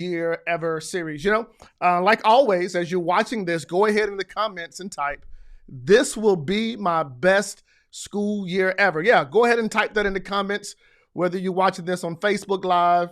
year ever series. Like always, as you're watching this, go ahead in the comments and type, "This will be my best school year ever." Yeah, go ahead and type that in the comments, whether you're watching this on Facebook Live,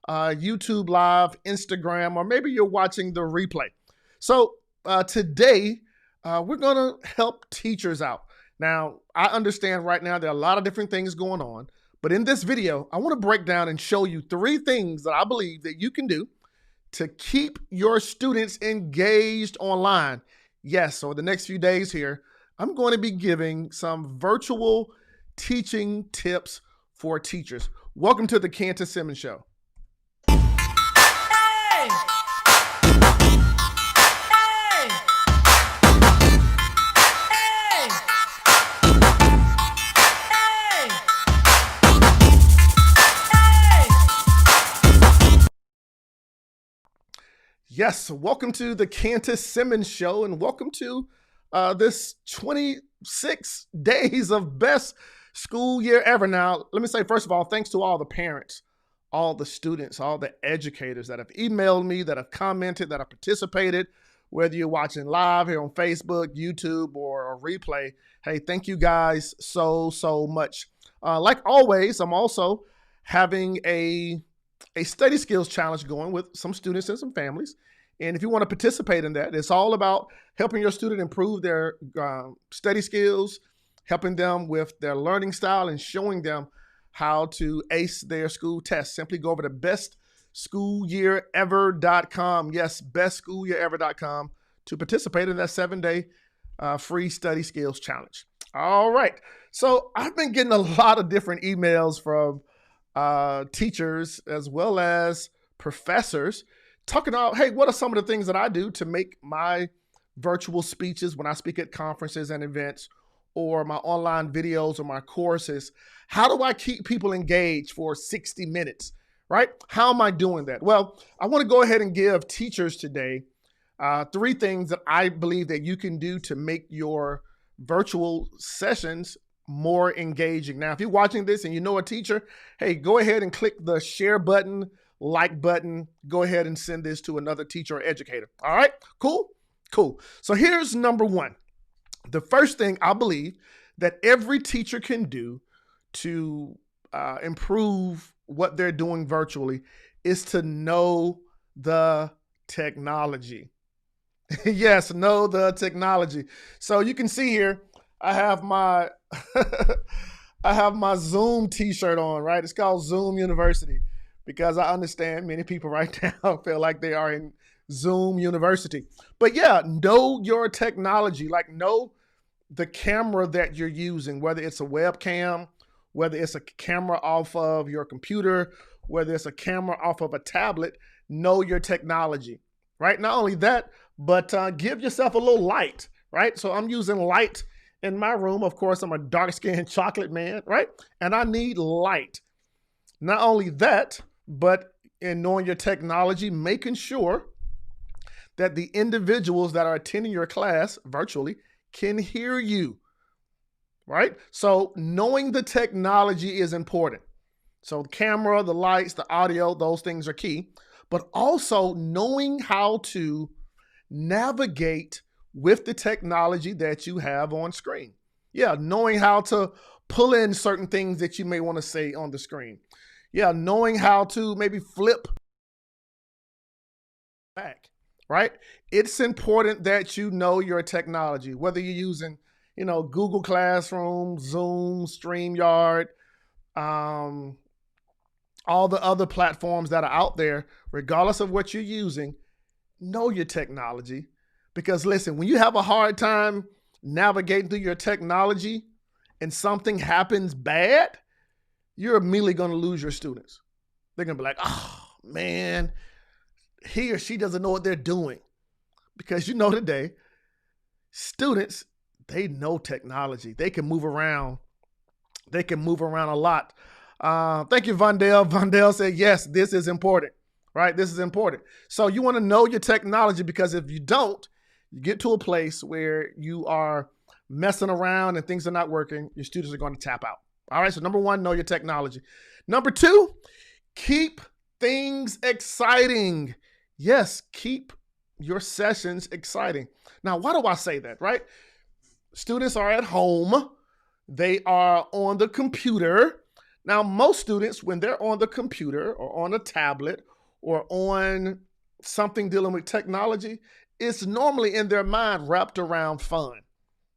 YouTube Live, Instagram, or maybe you're watching the replay. So today, we're going to help teachers out. Now, I understand right now there are a lot of different things going on, but in this video, I want to break down and show you 3 things that I believe that you can do to keep your students engaged online. Yes, so the next few days here, I'm going to be giving some virtual teaching tips for teachers. Welcome to the Candace Simmons Show. Yes, welcome to the Candace Simmons Show, and welcome to this 26 days of best school year ever. Now, let me say, first of all, thanks to all the parents, all the students, all the educators that have emailed me, that have commented, that have participated, whether you're watching live here on Facebook, YouTube, or a replay. Hey, thank you guys so much. Like always, I'm also having a study skills challenge going with some students and some families. And if you want to participate in that, it's all about helping your student improve their study skills, helping them with their learning style, and showing them how to ace their school tests. Simply go over to bestschoolyourever.com. Yes, bestschoolyourever.com to participate in that 7-day free study skills challenge. All right. So I've been getting a lot of different emails from teachers as well as professors talking about, hey, what are some of the things that I do to make my virtual speeches when I speak at conferences and events, or my online videos or my courses? How do I keep people engaged for 60 minutes, right? How am I doing that? Well, I want to go ahead and give teachers today 3 things that I believe that you can do to make your virtual sessions more engaging. Now, if you're watching this and you know a teacher, hey, go ahead and click the share button, like button. Go ahead and send this to another teacher or educator. All right, cool. So here's number 1. The first thing I believe that every teacher can do to improve what they're doing virtually is to know the technology. Yes, know the technology. So you can see here, I have my Zoom t-shirt on, right? It's called Zoom University, because I understand many people right now feel like they are in Zoom University. But yeah, know your technology, like know the camera that you're using, whether it's a webcam, whether it's a camera off of your computer, whether it's a camera off of a tablet. Know your technology, right? Not only that, but give yourself a little light, right? So I'm using light in my room. Of course, I'm a dark-skinned chocolate man, right? And I need light. Not only that, but in knowing your technology, making sure that the individuals that are attending your class virtually can hear you, right? So knowing the technology is important. So the camera, the lights, the audio, those things are key, but also knowing how to navigate with the technology that you have on screen. Yeah, knowing how to pull in certain things that you may want to say on the screen. Yeah, knowing how to maybe flip back, right? It's important that you know your technology, whether you're using, Google Classroom, Zoom, StreamYard, all the other platforms that are out there. Regardless of what you're using, know your technology. Because listen, when you have a hard time navigating through your technology and something happens bad, you're immediately going to lose your students. They're going to be like, oh man, he or she doesn't know what they're doing. Because today, students, they know technology. They can move around. They can move around a lot. Thank you, Vondell. Vondell said, yes, this is important, right? This is important. So you want to know your technology, because if you don't, you get to a place where you are messing around and things are not working, your students are going to tap out. All right, so number 1, know your technology. Number 2, keep things exciting. Yes, keep your sessions exciting. Now, why do I say that, right? Students are at home. They are on the computer. Now, most students, when they're on the computer or on a tablet or on something dealing with technology, it's normally in their mind wrapped around fun,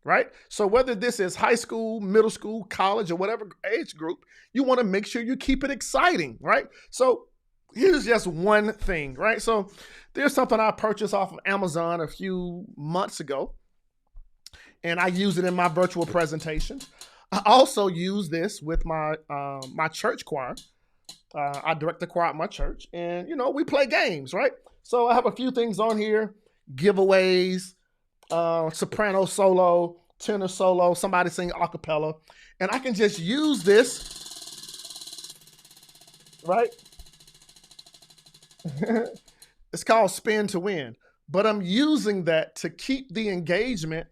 right? So whether this is high school, middle school, college, or whatever age group, you want to make sure you keep it exciting, right? So here's just one thing, right? So there's something I purchased off of Amazon a few months ago, and I use it in my virtual presentations. I also use this with my my church choir. I direct the choir at my church, and we play games, right? So I have a few things on here: giveaways, soprano solo, tenor solo, somebody sing a cappella, and I can just use this, right? It's called Spin to Win, but I'm using that to keep the engagement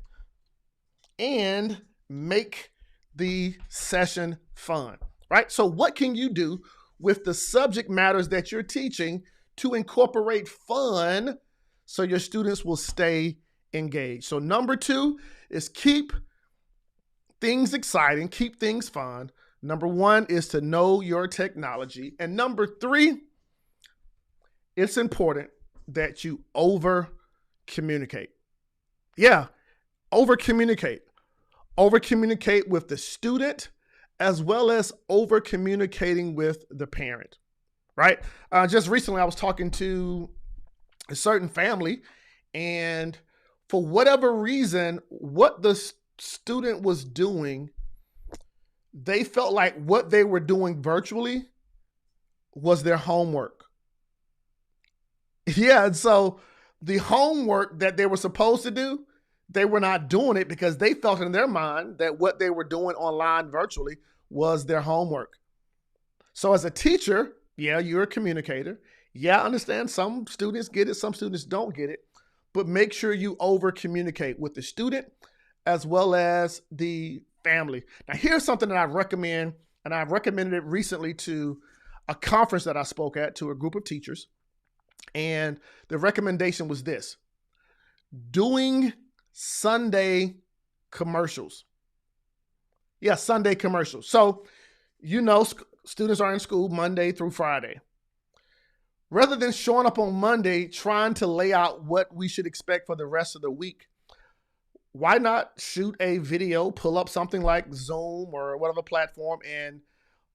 and make the session fun, right? So what can you do with the subject matters that you're teaching to incorporate fun so your students will stay engaged? So number 2 is keep things exciting, keep things fun. Number 1 is to know your technology. And number 3, it's important that you over communicate. Yeah, over communicate. Over communicate with the student as well as over communicating with the parent, right? Just recently, I was talking to a certain family, and for whatever reason, what the student was doing, they felt like what they were doing virtually was their homework. Yeah, and so the homework that they were supposed to do, they were not doing it because they felt in their mind that what they were doing online virtually was their homework. So as a teacher, yeah, you're a communicator. Yeah, I understand some students get it, some students don't get it, but make sure you over communicate with the student as well as the family. Now, here's something that I recommend, and I've recommended it recently to a conference that I spoke at to a group of teachers. And the recommendation was this: doing Sunday commercials. Yeah, Sunday commercials. So, students are in school Monday through Friday. Rather than showing up on Monday trying to lay out what we should expect for the rest of the week, why not shoot a video, pull up something like Zoom or whatever platform, and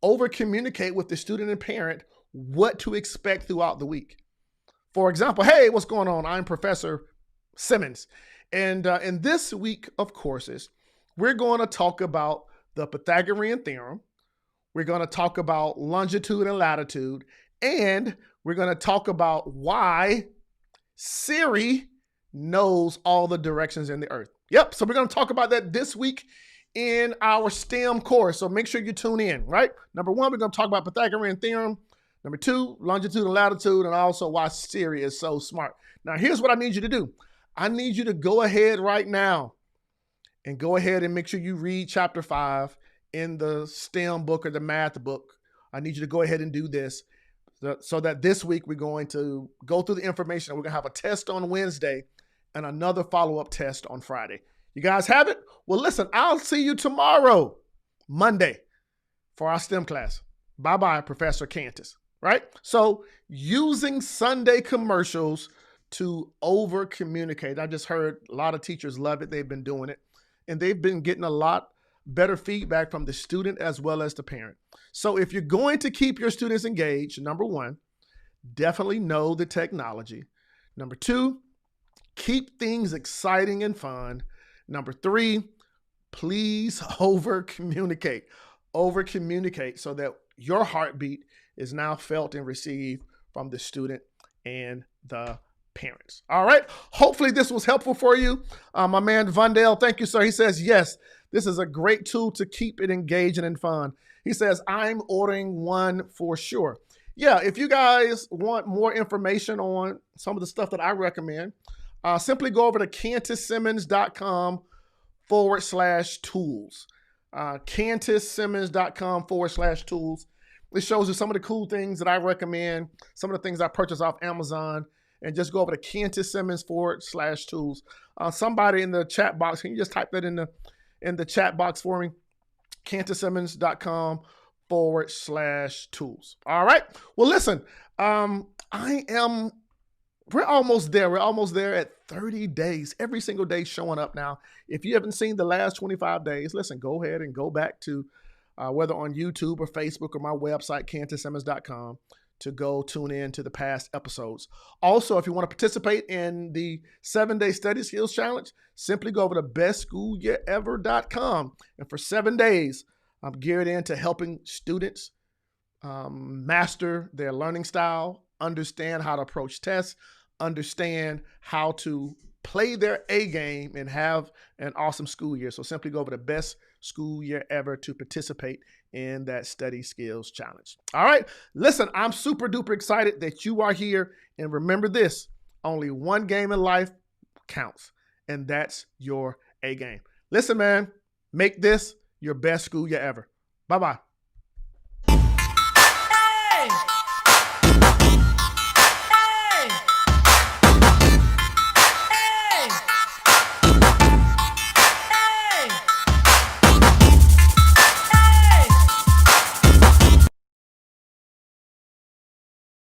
over communicate with the student and parent what to expect throughout the week? For example, hey, what's going on? I'm Professor Simmons. And in this week of courses, we're going to talk about the Pythagorean theorem. We're going to talk about longitude and latitude. And we're going to talk about why Siri knows all the directions in the earth. Yep, so we're going to talk about that this week in our STEM course. So make sure you tune in, right? Number 1, we're going to talk about Pythagorean theorem. Number 2, longitude and latitude, and also why Siri is so smart. Now, here's what I need you to do. I need you to go ahead right now and go ahead and make sure you read chapter 5 in the STEM book or the math book. I need you to go ahead and do this so that this week we're going to go through the information. We're going to have a test on Wednesday and another follow-up test on Friday. You guys have it? Well, listen, I'll see you tomorrow, Monday, for our STEM class. Bye-bye, Professor Cantus. Right? So using Sunday commercials to over communicate. I just heard a lot of teachers love it. They've been doing it, and they've been getting a lot better feedback from the student as well as the parent. So if you're going to keep your students engaged, number 1, definitely know the technology. Number 2, keep things exciting and fun. Number 3, please over communicate. Over communicate so that your heartbeat is now felt and received from the student and the parents. All right. Hopefully this was helpful for you. My man Vondale, thank you, sir. He says, yes, this is a great tool to keep it engaging and fun. He says, I'm ordering one for sure. Yeah, if you guys want more information on some of the stuff that I recommend, simply go over to cantussimmons.com/tools. cantussimmons.com/tools. It shows you some of the cool things that I recommend, some of the things I purchase off Amazon, and just go over to KentisSimmons.com/tools. Somebody in the chat box, can you just type that in the chat box for me? KentisSimmons.com/tools. All right. Well, listen, we're almost there. We're almost there at 30 days, every single day showing up now. If you haven't seen the last 25 days, listen, go ahead and go back to whether on YouTube or Facebook or my website, KentisSimmons.com, to go tune in to the past episodes. Also, if you want to participate in the 7-day study skills challenge, simply go over to bestschoolyearever.com. And for 7 days, I'm geared into helping students master their learning style, understand how to approach tests, understand how to play their A game, and have an awesome school year. So simply go over to Best School Year Ever to participate in that study skills challenge. All right. Listen, I'm super duper excited that you are here. And remember this, only one game in life counts, and that's your A game. Listen, man, make this your best school year ever. Bye-bye.